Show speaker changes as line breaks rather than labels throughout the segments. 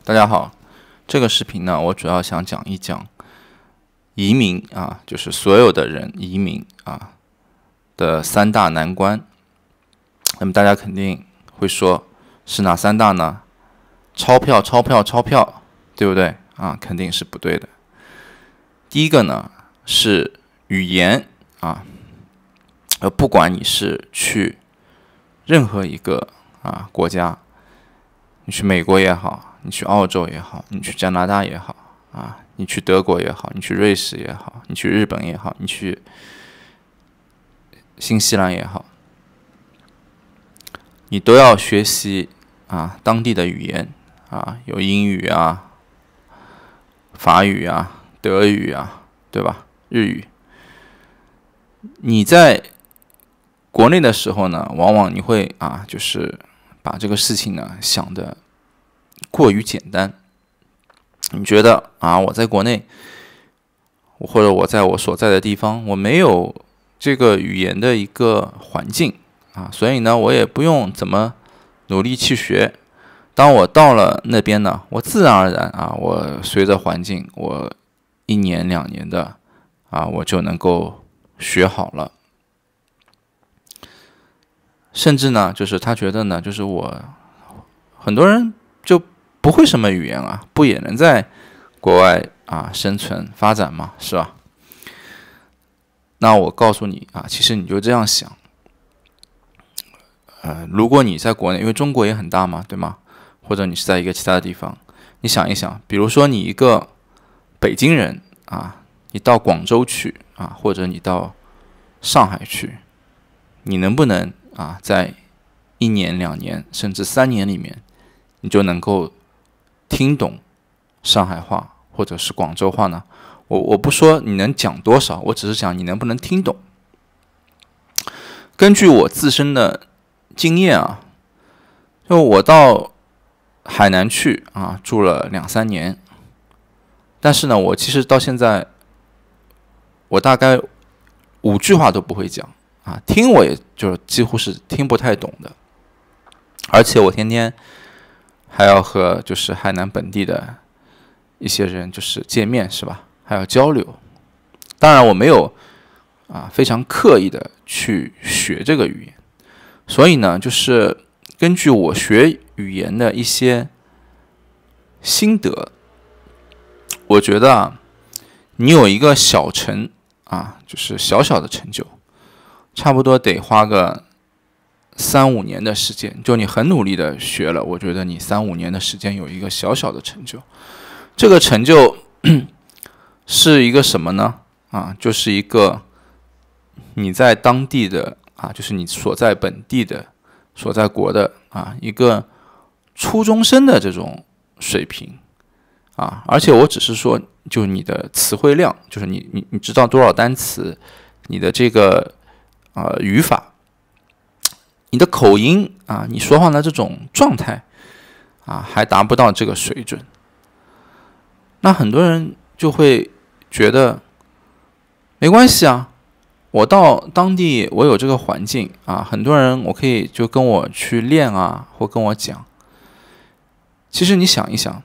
大家好，这个视频呢，我主要想讲一讲移民啊，就是所有的人移民啊的三大难关。那么大家肯定会说，是哪三大呢？钞票，钞票，钞票，对不对啊？肯定是不对的。第一个呢是语言啊，不管你是去任何一个国家，你去美国也好，你去澳洲也好，你去加拿大也好啊，你去德国也好，你去瑞士也好，你去日本也好，你去新西兰也好，你都要学习当地的语言啊，有英语啊、法语啊、德语啊，对吧？日语。你在国内的时候呢，往往你会就是把这个事情呢想得过于简单。你觉得我在国内，或者我在我所在的地方，我没有这个语言的一个环境所以呢，我也不用怎么努力去学。当我到了那边呢，我自然而然我随着环境，我1年2年的我就能够学好了。甚至呢，就是他觉得呢，就是很多人就不会什么语言不也能在国外生存发展吗？是吧？那我告诉你其实你就这样想。如果你在国内，因为中国也很大嘛，对吗？或者你是在一个其他的地方，你想一想，比如说你一个北京人你到广州去或者你到上海去，你能不能在1年2年甚至3年里面，你就能够听懂上海话或者是广州话呢？我不说你能讲多少，我只是讲你能不能听懂。根据我自身的经验就我到海南去住了2、3年，但是呢，我其实到现在，我大概5句话都不会讲听我也就几乎是听不太懂的，而且我天天还要和就是海南本地的一些人就是见面，是吧？还要交流。当然我没有非常刻意的去学这个语言，所以呢，就是根据我学语言的一些心得，我觉得你有一个小成就是小小的成就，差不多得花个3、5年的时间。就你很努力的学了，我觉得你3、5年的时间有一个小小的成就。这个成就是一个什么呢？就是一个你在当地的就是你所在本地的所在国的一个初中生的这种水平而且我只是说，就你的词汇量，就是你知道多少单词，你的这个语法，你的口音你说话的这种状态还达不到这个水准。那很多人就会觉得没关系我到当地我有这个环境很多人我可以就跟我去练或跟我讲。其实你想一想，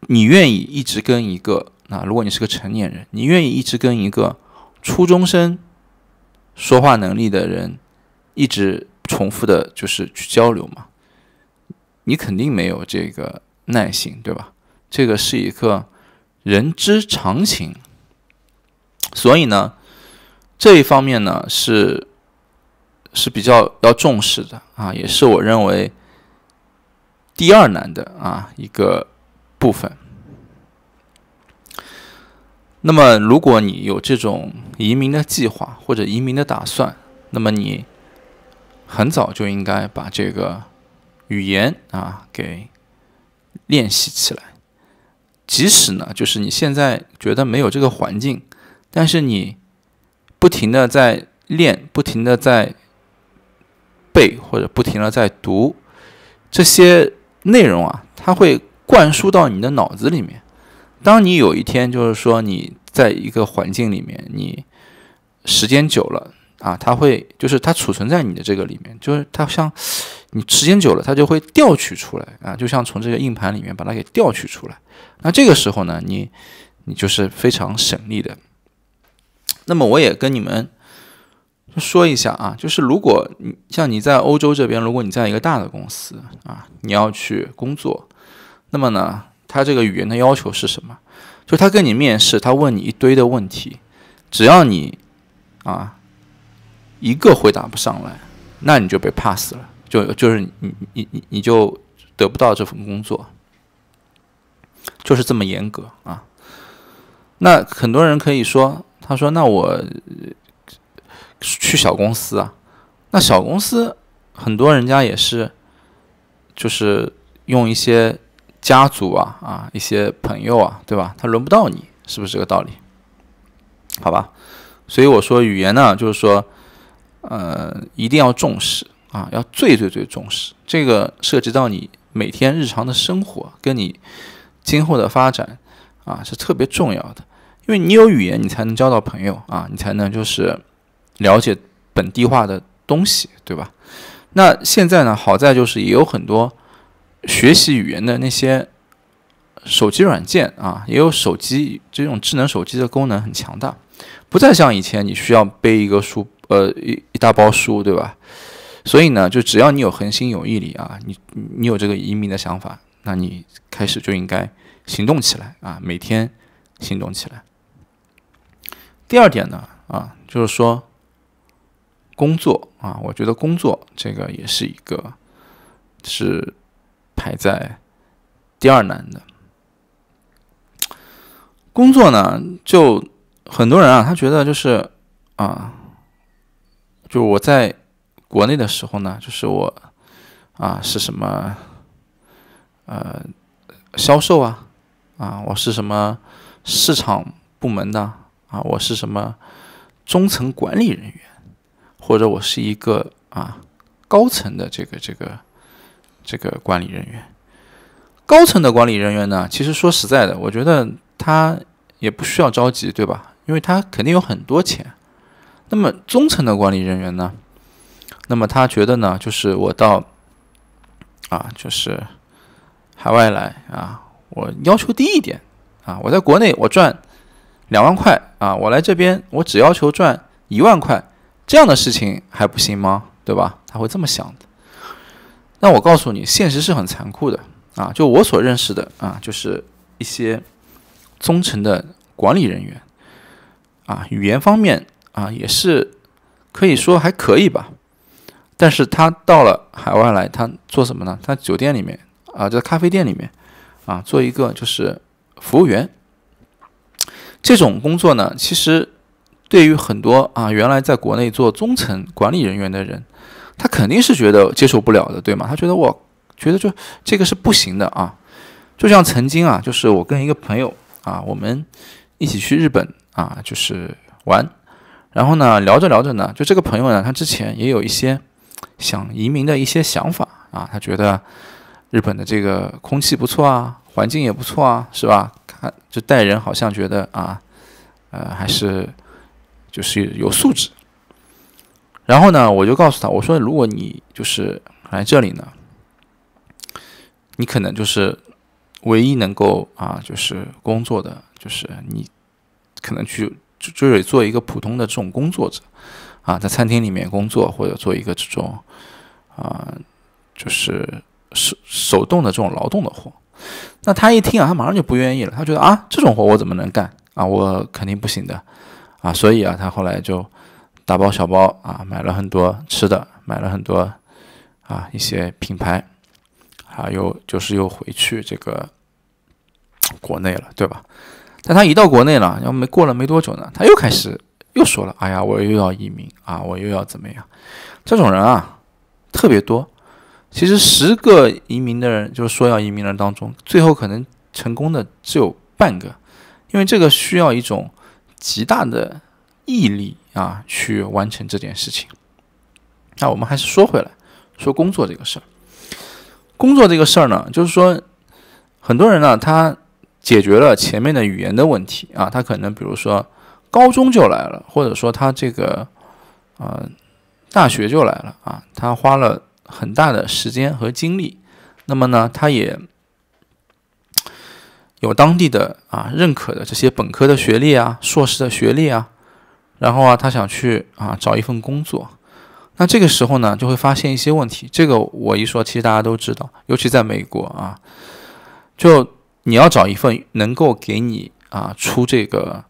你愿意一直跟一个如果你是个成年人，你愿意一直跟一个初中生说话能力的人一直重复的就是去交流吗？你肯定没有这个耐心，对吧？这个是一个人之常情。所以呢，这一方面呢是比较要重视的也是我认为第2难的一个部分。那么如果你有这种移民的计划或者移民的打算，那么你很早就应该把这个语言给练习起来。即使呢就是你现在觉得没有这个环境，但是你不停的在练，不停的在背，或者不停的在读这些内容它会灌输到你的脑子里面。当你有一天就是说你在一个环境里面，你时间久了啊，它会就是它储存在你的这个里面，就是它像你时间久了，它就会调取出来啊，就像从这个硬盘里面把它给调取出来。那这个时候呢，你就是非常省力的。那么我也跟你们说一下啊，就是如果像你在欧洲这边，如果你在一个大的公司啊，你要去工作，那么呢，他这个语言的要求是什么？就他跟你面试，他问你一堆的问题，只要你啊一个回答不上来，那你就被 pass 了，就是你就得不到这份工作，就是这么严格啊。那很多人可以说，他说那我去小公司啊，那小公司很多人家也是，就是用一些家族一些朋友啊，对吧？他轮不到你，是不是这个道理？好吧，所以我说语言呢，就是说，一定要重视啊，要最重视。这个涉及到你每天日常的生活，跟你今后的发展啊，是特别重要的。因为你有语言，你才能交到朋友啊，你才能就是了解本地化的东西，对吧？那现在呢，好在就是也有很多学习语言的那些手机软件啊，也有手机这种智能手机的功能很强大，不再像以前你需要背一个书，一大包书，对吧？所以呢，就只要你有恒心有毅力啊，你有这个移民的想法，那你开始就应该行动起来啊，每天行动起来。第二点呢，就是说工作啊，我觉得工作这个也是一个是排在第二难的。工作呢，就很多人他觉得就是就我在国内的时候呢，就是我是什么销售我是什么市场部门的我是什么中层管理人员，或者我是一个高层的这个管理人员。高层的管理人员呢，其实说实在的，我觉得他也不需要着急，对吧？因为他肯定有很多钱。那么中层的管理人员呢，那么他觉得呢，就是我到就是海外来我要求低一点我在国内我赚2万块我来这边我只要求赚1万块，这样的事情还不行吗？对吧？他会这么想的。那我告诉你，现实是很残酷的就我所认识的就是一些中层的管理人员语言方面也是可以说还可以吧，但是他到了海外来，他做什么呢？他酒店里面在咖啡店里面做一个就是服务员。这种工作呢，其实对于很多原来在国内做中层管理人员的人，他肯定是觉得接受不了的，对吗？他觉得就这个是不行的就像曾经就是我跟一个朋友我们一起去日本就是玩，然后呢聊着呢，就这个朋友呢，他之前也有一些想移民的一些想法他觉得日本的这个空气不错环境也不错是吧？看就待人好像觉得还是就是有素质。然后呢，我就告诉他，我说如果你就是来这里呢，你可能就是唯一能够就是工作的，就是你可能就得做一个普通的这种工作者在餐厅里面工作，或者做一个这种就是手动的这种劳动的活。那他一听他马上就不愿意了，他觉得这种活我怎么能干我肯定不行的所以他后来就大包小包买了很多吃的，买了很多一些品牌又回去这个国内了，对吧？但他一到国内了，然后过了没多久呢，他又开始又说了，哎呀，我又要移民我又要怎么样？这种人特别多。其实10个移民的人，就是说要移民的人当中，最后可能成功的只有半个，因为这个需要一种极大的毅力去完成这件事情。那我们还是说回来，说工作这个事儿。工作这个事儿呢，就是说很多人呢，他解决了前面的语言的问题他可能比如说高中就来了，或者说他这个大学就来了啊，他花了很大的时间和精力，那么呢，他也有当地的认可的这些本科的学历啊、硕士的学历啊，然后他想去找一份工作，那这个时候呢，就会发现一些问题。这个我一说，其实大家都知道，尤其在美国就你要找一份能够给你出这个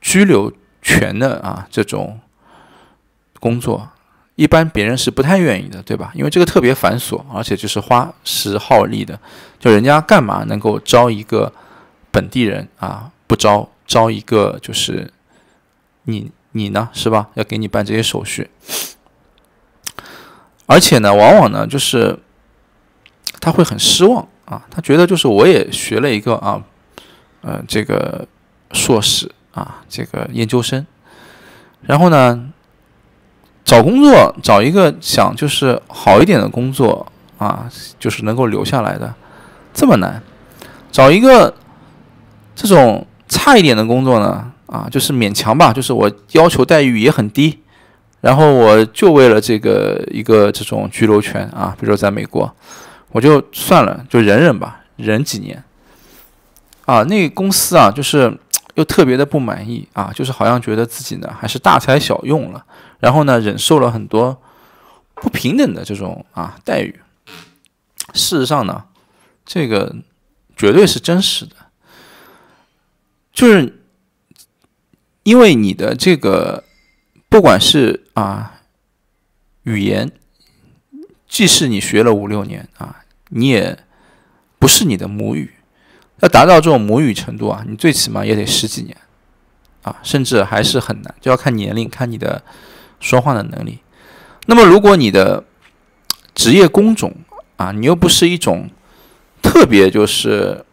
居留权的这种工作，一般别人是不太愿意的，对吧？因为这个特别繁琐，而且就是花时耗力的。就人家干嘛能够招一个本地人不招一个就是你呢，是吧？要给你办这些手续，而且呢，往往呢就是他会很失望他觉得就是我也学了一个这个硕士这个研究生，然后呢找工作找一个想就是好一点的工作就是能够留下来的这么难，找一个这种差一点的工作呢就是勉强吧，就是我要求待遇也很低，然后我就为了这个一个这种居留权比如说在美国，我就算了，就忍忍吧，忍几年那个公司就是又特别的不满意就是好像觉得自己呢还是大材小用了，然后呢忍受了很多不平等的这种待遇。事实上呢，这个绝对是真实的，就是因为你的这个不管是语言，即使你学了5-6年你也不是你的母语，要达到这种母语程度你最起码也得10几年甚至还是很难，就要看年龄，看你的说话的能力。那么如果你的职业工种你又不是一种特别就是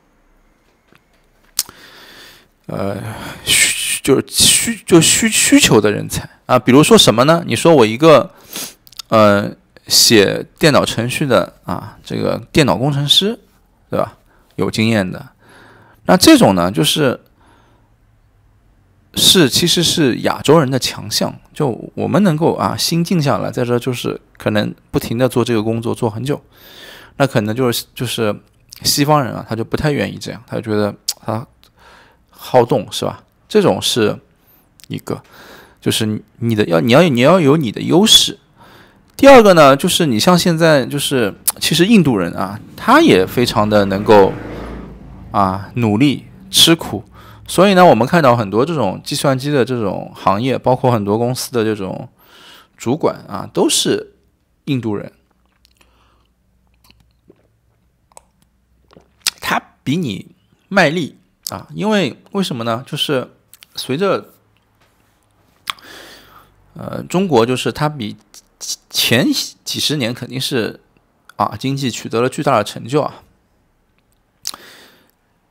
需求的人才比如说什么呢？你说我一个写电脑程序的这个电脑工程师，对吧？有经验的，那这种呢，其实是亚洲人的强项，就我们能够心静下来，在这就是可能不停的做这个工作做很久，那可能就是西方人他就不太愿意这样，他就觉得他好动，是吧？这种是一个，就是你要有你的优势。第二个呢，就是你像现在就是其实印度人他也非常的能够努力吃苦，所以呢我们看到很多这种计算机的这种行业，包括很多公司的这种主管都是印度人，他比你卖力因为什么呢？就是随着中国就是它比前几十年肯定是经济取得了巨大的成就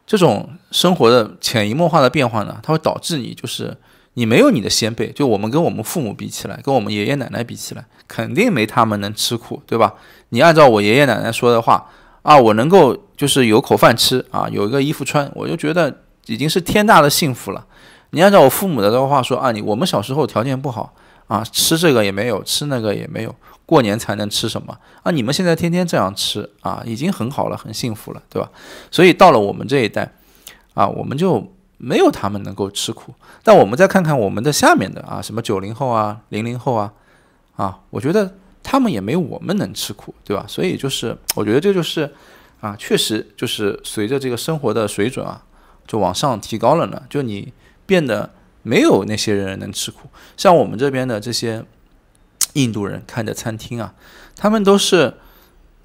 这种生活的潜移默化的变化呢，它会导致你就是你没有你的先辈，就我们跟我们父母比起来，跟我们爷爷奶奶比起来，肯定没他们能吃苦，对吧？你按照我爷爷奶奶说的话我能够就是有口饭吃有一个衣服穿，我就觉得已经是天大的幸福了。你按照我父母的话说我们小时候条件不好吃这个也没有，吃那个也没有，过年才能吃什么你们现在天天这样吃已经很好了，很幸福了，对吧？所以到了我们这一代我们就没有他们能够吃苦。但我们再看看我们的下面的什么90后00后我觉得他们也没有我们能吃苦，对吧？所以就是我觉得这就是确实就是随着这个生活的水准就往上提高了呢，就你变得没有那些人能吃苦。像我们这边的这些印度人开的餐厅他们都是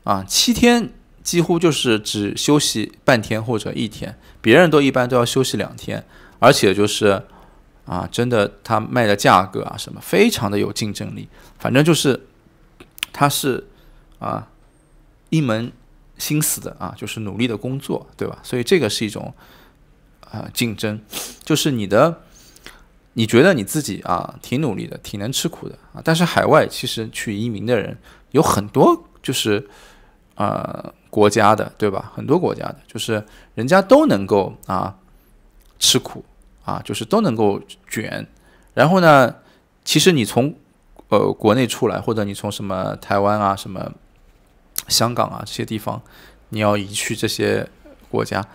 7天几乎就是只休息半天或者1天，别人一般都要休息2天，而且就是真的他卖的价格什么非常的有竞争力，反正就是他是一门心思的就是努力的工作，对吧？所以这个是一种竞争，就是你觉得你自己挺努力的，挺能吃苦的但是海外其实去移民的人有很多就是国家的，对吧？很多国家的就是人家都能够吃苦就是都能够卷，然后呢其实你从国内出来，或者你从什么台湾啊、什么香港啊这些地方，你要移去这些国家，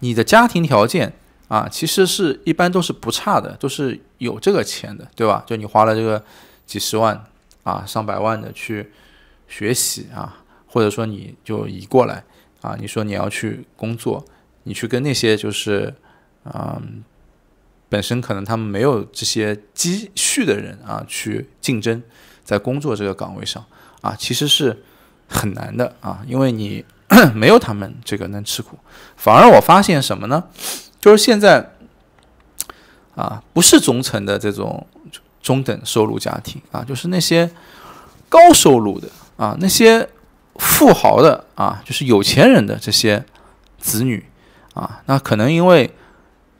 你的家庭条件啊，其实是一般都是不差的，都是有这个钱的，对吧？就你花了这个几十万啊、上百万的去学习啊，或者说你就移过来啊，你说你要去工作，你去跟那些就是本身可能他们没有这些积蓄的人啊去竞争在工作这个岗位上啊，其实是很难的啊，因为你没有他们这个能吃苦。反而我发现什么呢？就是现在啊，不是中层的这种中等收入家庭啊，就是那些高收入的啊，那些富豪的啊，就是有钱人的这些子女啊，那可能因为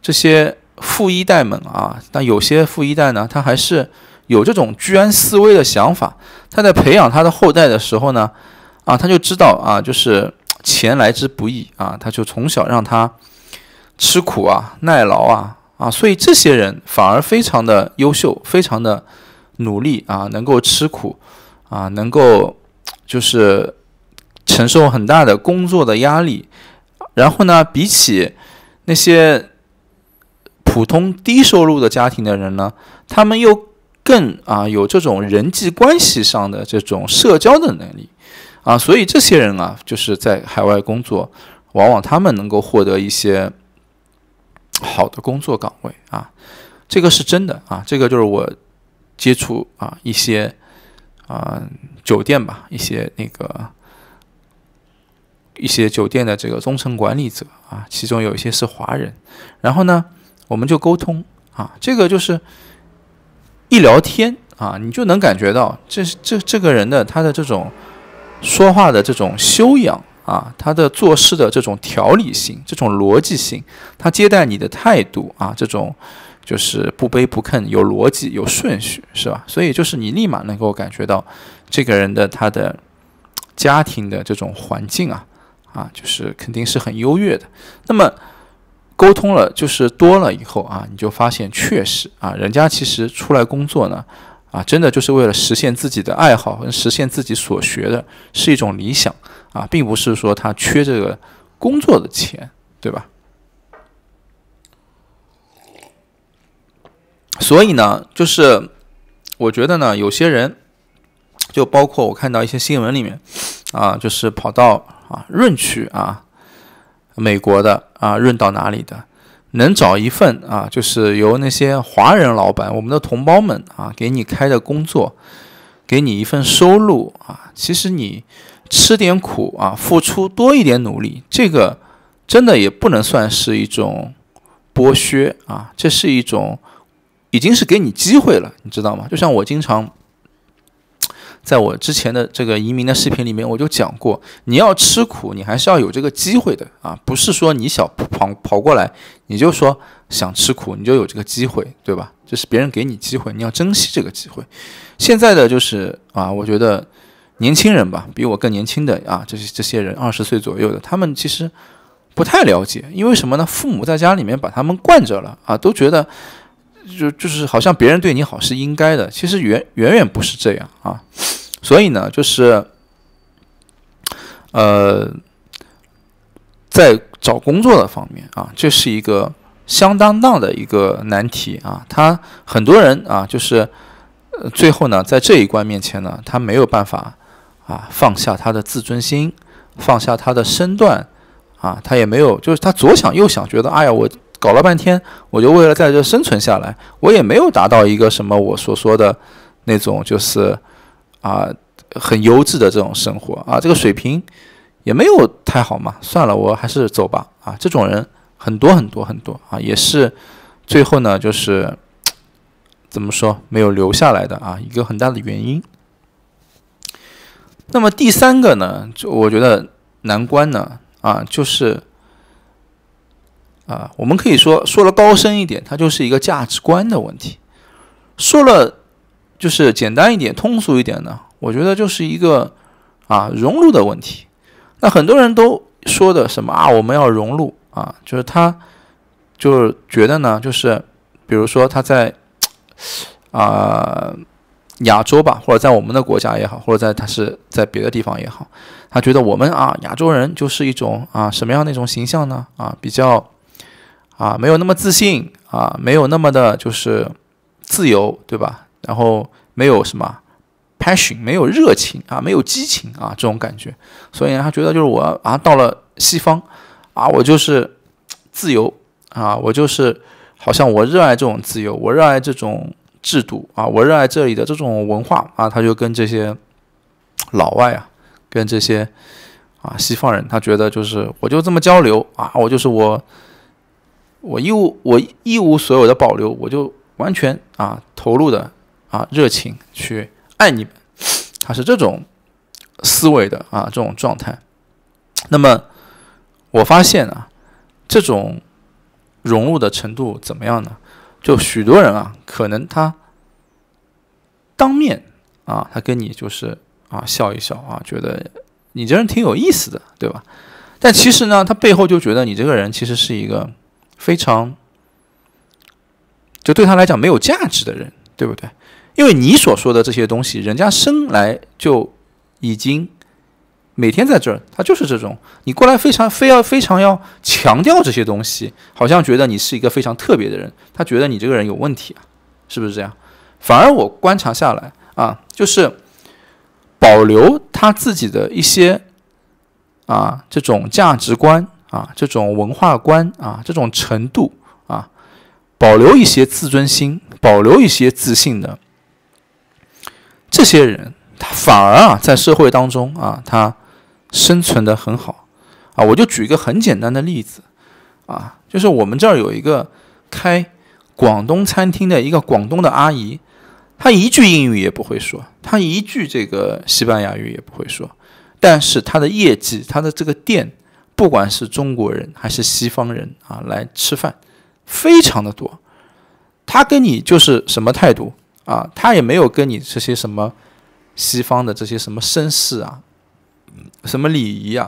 这些富一代们啊，但有些富一代呢，他还是有这种居安思危的想法。他在培养他的后代的时候呢，啊，他就知道啊，就是钱来之不易啊，他就从小让他吃苦啊、耐劳啊，所以这些人反而非常的优秀，非常的努力啊，能够吃苦啊，能够就是承受很大的工作的压力。然后呢，比起那些普通低收入的家庭的人呢，他们又更有这种人际关系上的这种社交的能力啊，所以这些人啊，就是在海外工作，往往他们能够获得一些好的工作岗位啊，这个是真的啊，这个就是我接触一些酒店吧，一些酒店的这个中层管理者啊，其中有一些是华人，然后呢，我们就沟通啊，这个就是一聊天啊，你就能感觉到这个人的他的这种说话的这种修养啊，他的做事的这种条理性、这种逻辑性，他接待你的态度啊，这种就是不卑不亢、有逻辑、有顺序，是吧？所以就是你立马能够感觉到这个人的他的家庭的这种环境啊，就是肯定是很优越的。那么沟通了就是多了以后啊，你就发现确实啊，人家其实出来工作呢啊，真的就是为了实现自己的爱好和实现自己所学的，是一种理想啊，并不是说他缺这个工作的钱，对吧？所以呢，就是我觉得呢，有些人就包括我看到一些新闻里面啊，就是跑到润去美国的润到哪里的，能找一份就是由那些华人老板，我们的同胞们给你开的工作，给你一份收入其实你吃点苦付出多一点努力，这个真的也不能算是一种剥削这是一种已经是给你机会了，你知道吗？就像我经常在我之前的这个移民的视频里面，我就讲过，你要吃苦，你还是要有这个机会的不是说你跑过来，你就说想吃苦，你就有这个机会，对吧？这是别人给你机会，你要珍惜这个机会。现在的就是我觉得年轻人吧，比我更年轻的这些人20岁左右的，他们其实不太了解，因为什么呢？父母在家里面把他们惯着了都觉得就是好像别人对你好是应该的，其实远远不是这样所以呢，就是在找工作的方面这是一个相当大的一个难题他很多人就是最后呢，在这一关面前呢，他没有办法放下他的自尊心，放下他的身段他也没有，就是他左想右想，觉得哎呀，我搞了半天，我就为了在这生存下来，我也没有达到一个什么我所说的那种就是很优质的这种生活这个水平也没有太好嘛，算了，我还是走吧这种人很多也是最后呢，就是怎么说没有留下来的一个很大的原因。那么第三个呢，就我觉得难关呢就是我们可以说了高深一点，它就是一个价值观的问题；说了就是简单一点、通俗一点呢，我觉得就是一个融入的问题。那很多人都说的什么我们要融入就是他就是觉得呢，就是比如说他在亚洲吧，或者在我们的国家也好，或者他是在别的地方也好，他觉得我们亚洲人就是一种什么样的一种形象呢？比较没有那么自信没有那么的就是自由，对吧？然后没有什么 passion， 没有热情没有激情这种感觉，所以他觉得就是我到了西方我就是自由我就是好像我热爱这种自由，我热爱这种制度我热爱这里的这种文化他就跟这些老外跟这些西方人，他觉得就是我就这么交流我就是我一无所有的保留，我就完全投入的热情去爱你们，他是这种思维的这种状态。那么我发现这种融入的程度怎么样呢？就许多人可能他当面他跟你就是笑一笑觉得你这人挺有意思的，对吧？但其实呢，他背后就觉得你这个人其实是一个非常就对他来讲没有价值的人，对不对？因为你所说的这些东西，人家生来就已经每天在这儿，他就是这种，你过来非常要强调这些东西，好像觉得你是一个非常特别的人，他觉得你这个人有问题是不是这样？反而我观察下来就是保留他自己的一些这种价值观这种文化观这种程度保留一些自尊心，保留一些自信的这些人，他反而在社会当中他生存得很好我就举一个很简单的例子就是我们这儿有一个开广东餐厅的一个广东的阿姨，她一句英语也不会说，她一句这个西班牙语也不会说，但是她的业绩，她的这个店，不管是中国人还是西方人来吃饭，非常的多。她跟你就是什么态度她也没有跟你这些什么西方的这些什么绅士什么礼仪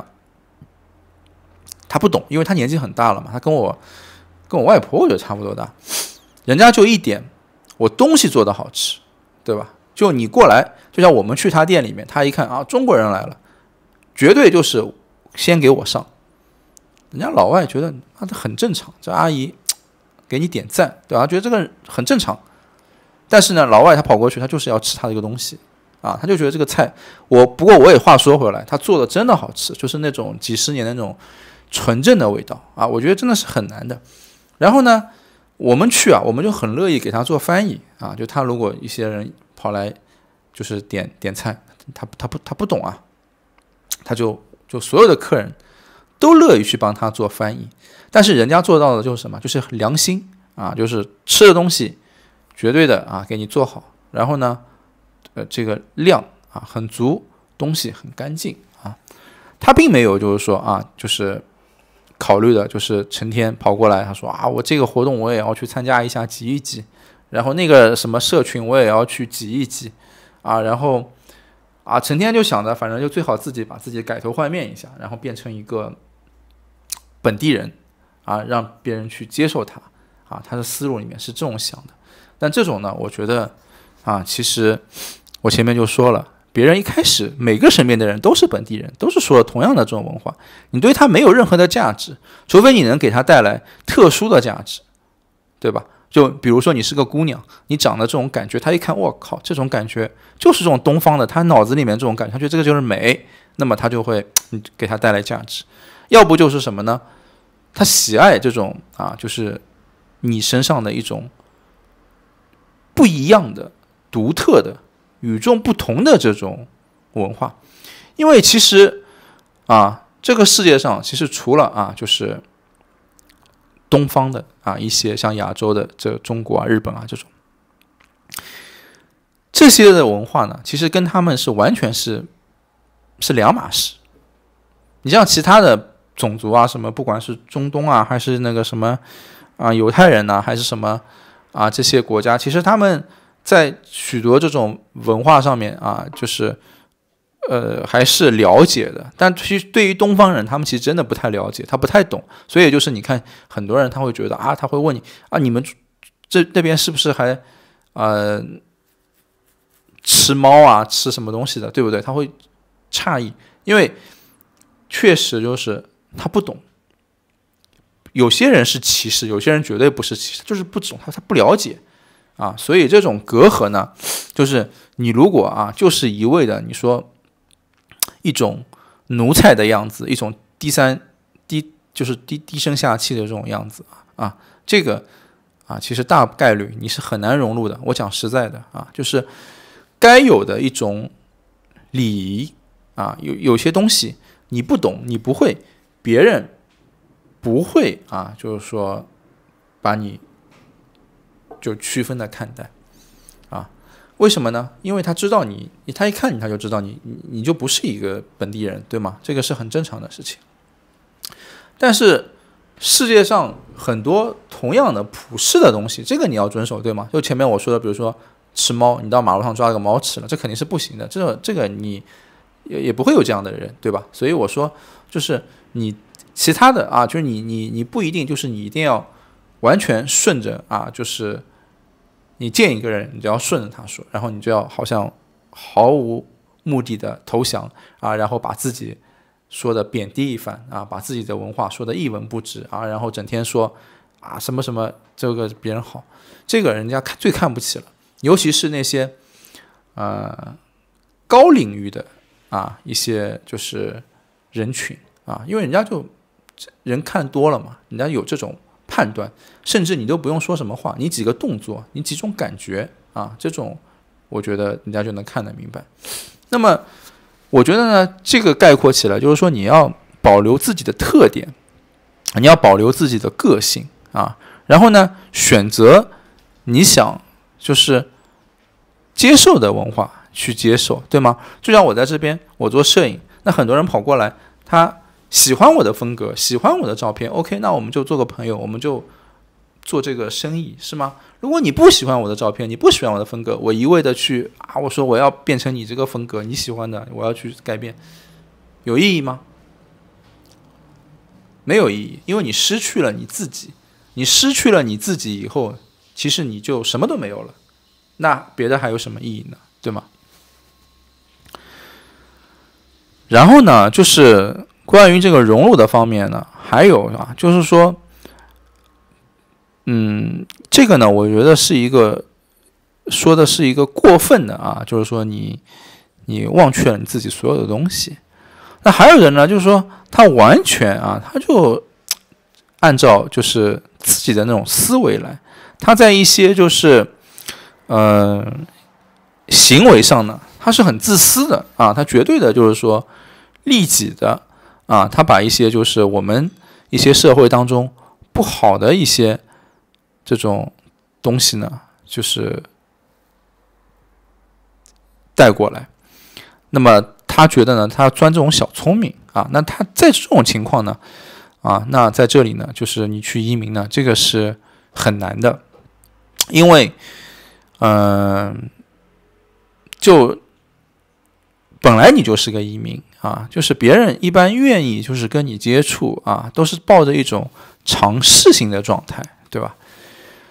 她不懂，因为她年纪很大了嘛，她跟我外婆我觉得差不多大，人家就一点，我东西做得好吃，对吧？就你过来，就像我们去他店里面，他一看中国人来了，绝对就是先给我上。人家老外觉得这很正常，这阿姨给你点赞，对吧？觉得这个很正常。但是呢，老外他跑过去，他就是要吃他这个东西他就觉得这个菜，不过我也话说回来，他做的真的好吃，就是那种几十年的那种纯正的味道我觉得真的是很难的。然后呢，我们去我们就很乐意给他做翻译就他如果一些人跑来就是点菜，他不懂他就所有的客人都乐意去帮他做翻译。但是人家做到的就是什么？就是良心就是吃的东西绝对的给你做好，然后呢这个量很足，东西很干净他并没有就是说就是考虑的就是成天跑过来，他说我这个活动我也要去参加一下，挤一挤，然后那个什么社群我也要去挤一挤然后成天就想着反正就最好自己把自己改头换面一下，然后变成一个本地人让别人去接受他他的思路里面是这种想的。但这种呢，我觉得其实我前面就说了，别人一开始每个身边的人都是本地人，都是说同样的这种文化，你对他没有任何的价值，除非你能给他带来特殊的价值，对吧？就比如说你是个姑娘，你长得这种感觉，他一看我靠，这种感觉就是这种东方的，他脑子里面这种感觉，他觉得这个就是美，那么他就会给他带来价值。要不就是什么呢？他喜爱这种就是你身上的一种不一样的、独特的、与众不同的这种文化。因为其实这个世界上其实除了就是东方的一些像亚洲的这中国日本这种这些的文化呢，其实跟他们是完全是两码事。你像其他的种族什么，不管是中东还是那个什么犹太人还是什么这些国家，其实他们在许多这种文化上面就是还是了解的，但其实对于东方人，他们其实真的不太了解，他不太懂。所以就是你看很多人他会觉得他会问你你们那边是不是还吃猫啊，吃什么东西的，对不对？他会诧异，因为确实就是他不懂。有些人是歧视，有些人绝对不是歧视，就是不懂，他不了解啊。所以这种隔阂呢，就是你如果啊，就是一味的你说一种奴才的样子，一种低声下气的这种样子啊，这个啊，其实大概率你是很难融入的。我讲实在的啊，就是该有的一种礼仪啊，有些东西你不懂，你不会，别人不会啊，就是说把你就区分的看待啊。为什么呢？因为他知道你，他一看你他就知道你就不是一个本地人，对吗？这个是很正常的事情。但是世界上很多同样的普世的东西，这个你要遵守，对吗？就前面我说的，比如说吃猫，你到马路上抓了个猫吃了，这肯定是不行的。这个你也不会有这样的人，对吧？所以我说，就是你其他的啊，就是你不一定就是你一定要完全顺着啊，就是你见一个人，你就要顺着他说，然后你就要好像毫无目的的投降啊，然后把自己说的贬低一番啊，把自己的文化说的一文不值啊，然后整天说啊什么什么这个别人好，这个人家最看不起了。尤其是那些高领域的啊一些就是人群啊，因为人家就人看多了嘛，人家有这种判断，甚至你都不用说什么话，你几个动作，你几种感觉啊，这种我觉得人家就能看得明白。那么我觉得呢，这个概括起来就是说，你要保留自己的特点，你要保留自己的个性啊，然后呢，选择你想就是接受的文化去接受，对吗？就像我在这边，我做摄影，那很多人跑过来，他喜欢我的风格，喜欢我的照片 ，OK， 那我们就做个朋友，我们就做这个生意，是吗？如果你不喜欢我的照片，你不喜欢我的风格，我一味的去啊，我说我要变成你这个风格，你喜欢的，我要去改变，有意义吗？没有意义，因为你失去了你自己，你失去了你自己以后，其实你就什么都没有了，那别的还有什么意义呢？对吗？然后呢，就是关于这个融入的方面呢，还有啊，就是说，这个呢，我觉得是一个说的是一个过分的啊，就是说你忘却了你自己所有的东西。那还有人呢，就是说他完全啊，他就按照就是自己的那种思维来，他在一些就是行为上呢，他是很自私的啊，他绝对的就是说利己的啊，他把一些就是我们一些社会当中不好的一些这种东西呢，就是带过来。那么他觉得呢，他钻这种小聪明啊，那他在这种情况呢，啊，那在这里呢，就是你去移民呢，这个是很难的，因为就本来你就是个移民啊，就是别人一般愿意就是跟你接触啊，都是抱着一种尝试性的状态，对吧？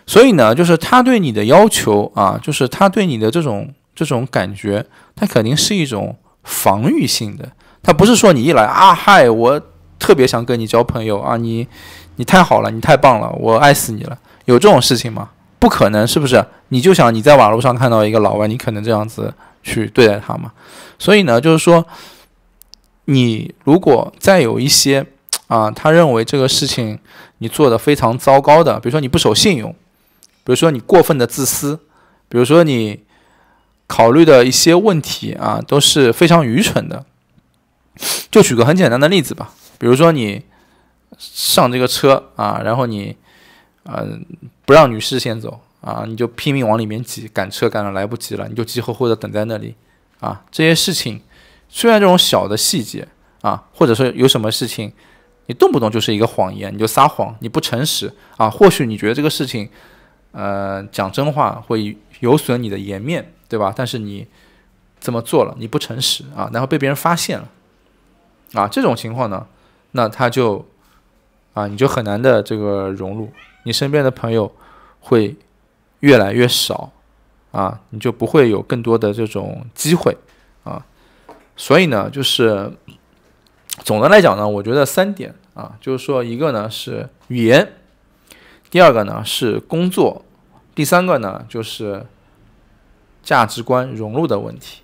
所以呢，就是他对你的要求啊，就是他对你的这种感觉，他肯定是一种防御性的，他不是说你一来啊，嗨，我特别想跟你交朋友啊，你太好了，你太棒了，我爱死你了，有这种事情吗？不可能，是不是？你就想你在马路上看到一个老外，你可能这样子去对待他吗？所以呢，就是说，你如果再有一些啊，他认为这个事情你做的非常糟糕的，比如说你不守信用，比如说你过分的自私，比如说你考虑的一些问题啊，都是非常愚蠢的。就举个很简单的例子吧，比如说你上这个车啊，然后你不让女士先走啊，你就拼命往里面挤，赶车赶得来不及了，你就急吼吼的等在那里啊。这些事情虽然这种小的细节啊，或者说有什么事情，你动不动就是一个谎言，你就撒谎，你不诚实啊。或许你觉得这个事情，讲真话会有损你的颜面，对吧？但是你这么做了，你不诚实啊，然后被别人发现了啊，这种情况呢，那他就啊，你就很难的这个融入，你身边的朋友会越来越少啊，你就不会有更多的这种机会啊。所以呢，就是总的来讲呢，我觉得3点啊，就是说一个呢是语言，第二个呢是工作，第三个呢就是价值观融入的问题。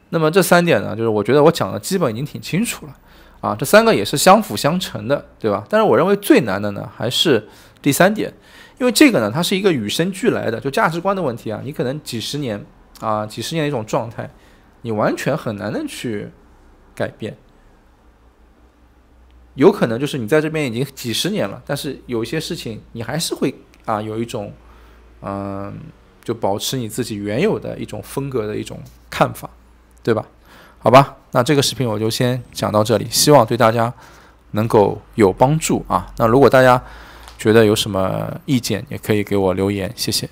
那么这3点呢，就是我觉得我讲的基本已经挺清楚了啊，这3个也是相辅相成的，对吧？但是我认为最难的呢还是第3点，因为这个呢它是一个与生俱来的，就价值观的问题啊，你可能几十年的一种状态，你完全很难的去改变。有可能就是你在这边已经几十年了，但是有一些事情你还是会有一种就保持你自己原有的一种风格的一种看法，对吧？好吧，那这个视频我就先讲到这里，希望对大家能够有帮助啊。那如果大家觉得有什么意见，也可以给我留言，谢谢。